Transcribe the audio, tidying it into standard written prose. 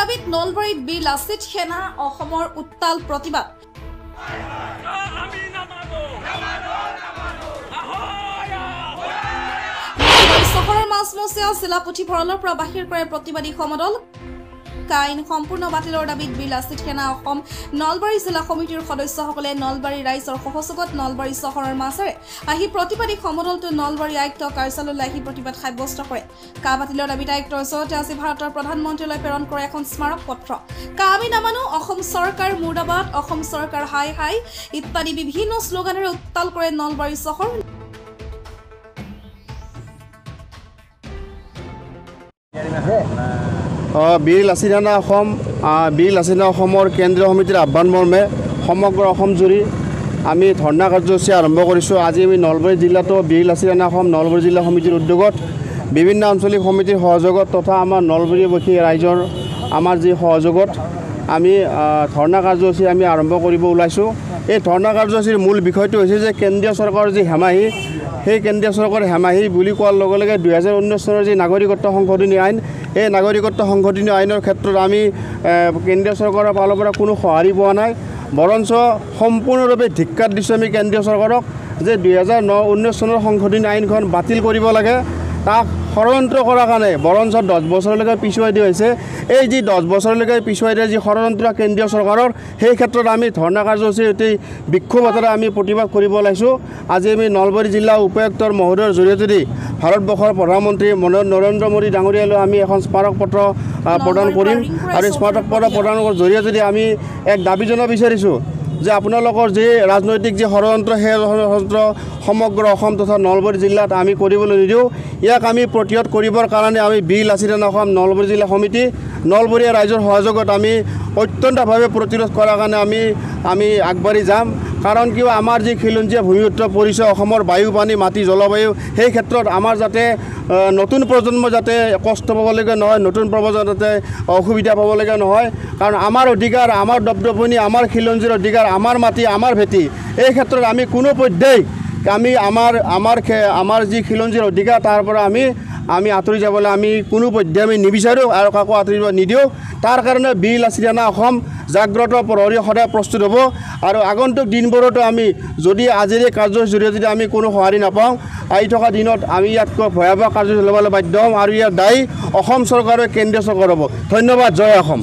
দাবীত নলবাৰীত বীৰ লাচিত সেনা অসমৰ উত্তাল প্ৰতিবাদ। চহৰৰ মাজমজিয়া জিলা পুথিভঁৰালৰ পৰা বাহিৰ কৰে প্ৰতিবাদী সমদল। আইন সম্পূৰ্ণ বাতিলৰ দাবীত বীৰ লাচিত সেনা অসম নলবাৰী জিলা সমিতিৰ সদস্যসকলে নলবাৰী ৰাইজৰ সহযোগত নলবাৰী চহৰৰ মাজেৰে আহি প্ৰতিবাদী সমদলটো নলবাৰী আয়ুক্ত কাৰ্যালয়লৈ আহি প্ৰতিবাদ সাব্যস্ত কৰে। কা বাতিলৰ দাবীত আয়ুক্তৰ ওচৰতে আজি ভাৰতৰ প্ৰধানমন্ত্ৰীলৈ প্ৰেৰণ কৰে এখন স্মাৰক পত্ৰ। কা আমি নামানো, অসম চৰকাৰ মুৰ্দাবাদ, অসম চৰকাৰ হাই হাই ইত্যাদি বিভিন্ন শ্লোগানেৰে উত্তাল কৰে নলবাৰী চহৰ। বীৰ লাচিত সেনা অসম বীৰ লাচিত সেনা অসমৰ কেন্দ্ৰীয় সমিতিৰ আহ্বান মৰ্মে সমগ্ৰ অসম জুৰি আমি ধৰ্ণা কাৰ্যসূচী আৰম্ভ কৰিছোঁ। আজি আমি নলবাৰী জিলাতো বীৰ লাচিত সেনা অসম নলবাৰী জিলা সমিতিৰ উদ্যোগত বিভিন্ন আঞ্চলিক সমিতিৰ সহযোগত তথা আমাৰ নলবাৰীবাসী ৰাইজৰ আমাৰ যি সহযোগত আমি ধৰ্ণা কাৰ্যসূচী আমি আৰম্ভ কৰিব ওলাইছোঁ। এই ধৰ্ণা কাৰ্যসূচীৰ মূল বিষয়টো হৈছে যে কেন্দ্ৰীয় চৰকাৰৰ যি হেমাহি, সেই কেন্দ্ৰীয় চৰকাৰৰ হেমাহি বুলি কোৱাৰ লগে লগে 2019 চনৰ যি নাগৰিকত্ব সংশোধনী আইন, এই নাগৰিকত্ব সংশোধনী আইনৰ ক্ষেত্ৰত আমি কেন্দ্ৰীয় চৰকাৰৰ ফালৰ পৰা কোনো সঁহাৰি পোৱা নাই। বৰঞ্চ সম্পূৰ্ণৰূপে ধিক্কাৰ দিছোঁ আমি কেন্দ্ৰীয় চৰকাৰক যে 2019 চনৰ সংশোধনী আইনখন বাতিল কৰিব লাগে, তাক ষড়যন্ত্ৰ কৰাৰ কাৰণে বৰঞ্চ 10 বছৰলৈকে পিছুৱাই দিয়া হৈছে। এই যি 10 বছৰলৈকে পিছুৱাই দিয়া যি ষড়যন্ত্ৰ কেন্দ্ৰীয় চৰকাৰৰ, সেই ক্ষেত্ৰত আমি ধৰ্ণা কাৰ্যসূচী অতি বিক্ষোভতাৰে আমি প্ৰতিবাদ কৰিব ওলাইছোঁ। আজি আমি নলবাৰী জিলা উপায়ুক্তৰ মহোদয়ৰ জৰিয়তে ভাৰতবৰ্ষৰ প্ৰধানমন্ত্ৰী নৰেন্দ্ৰ মোদী ডাঙৰীয়ালৈ আমি এখন স্মাৰক পত্ৰ প্ৰদান কৰিম আৰু স্মাৰক পত্ৰ প্ৰদানৰ জৰিয়তে আমি এক দাবী জনাব বিচাৰিছোঁ যে আপোনালোকৰ যি ৰাজনৈতিক যি ষড়যন্ত্ৰ, সেই ষড়যন্ত্ৰ সমগ্ৰ অসম তথা নলবাৰী জিলাত আমি কৰিবলৈ নিদিওঁ। ইয়াক আমি প্ৰতিহত কৰিবৰ কাৰণে আমি বীৰ লাচিত সেনা অসম নলবাৰী জিলা সমিতি নলবৰীয়া ৰাইজৰ সহযোগত আমি অত্যন্তভাৱে প্ৰতিৰোধ কৰাৰ কাৰণে আমি আগবাঢ়ি যাম। কাৰণ কিয় আমাৰ যি খিলঞ্জীয়া ভূমিপুত্ৰ পৰিচয়, অসমৰ বায়ু, পানী, মাটি, জলবায়ু, সেই ক্ষেত্ৰত আমাৰ যাতে নতুন প্ৰজন্ম যাতে কষ্ট পাবলগীয়া নহয়, নতুন প্ৰজন্ম যাতে অসুবিধা পাবলগীয়া নহয়। কাৰণ আমাৰ অধিকাৰ, আমাৰ দপদপনি, আমাৰ খিলঞ্জীৰ অধিকাৰ, আমাৰ মাটি, আমাৰ ভেটি, এই ক্ষেত্ৰত আমি কোনো পধ্যেই আমাৰ যি খিলঞ্জীৰ অধিকাৰ তাৰ পৰা আমি আঁতৰি যাবলৈ আমি কোনো পধ্যে আমি নিবিচাৰোঁ আৰু কাকো আঁতৰিব নিদিওঁ। তাৰ কাৰণে বীৰ লাচিত সেনা অসম জাগ্ৰত প্ৰহৰী সদায় প্ৰস্তুত হ'ব। আৰু আগন্তুক দিনবোৰতো আমি যদি আজিৰ এই কাৰ্যসূচীৰ জৰিয়তে যদি আমি কোনো সঁহাৰি নাপাওঁ, আহি থকা দিনত আমি ইয়াতকৈ ভয়াৱহ কাৰ্যসূচী ল'বলৈ বাধ্য হ'ম আৰু ইয়াৰ দায়ী অসম চৰকাৰ আৰু কেন্দ্ৰীয় চৰকাৰ হ'ব। ধন্যবাদ। জয় অসম।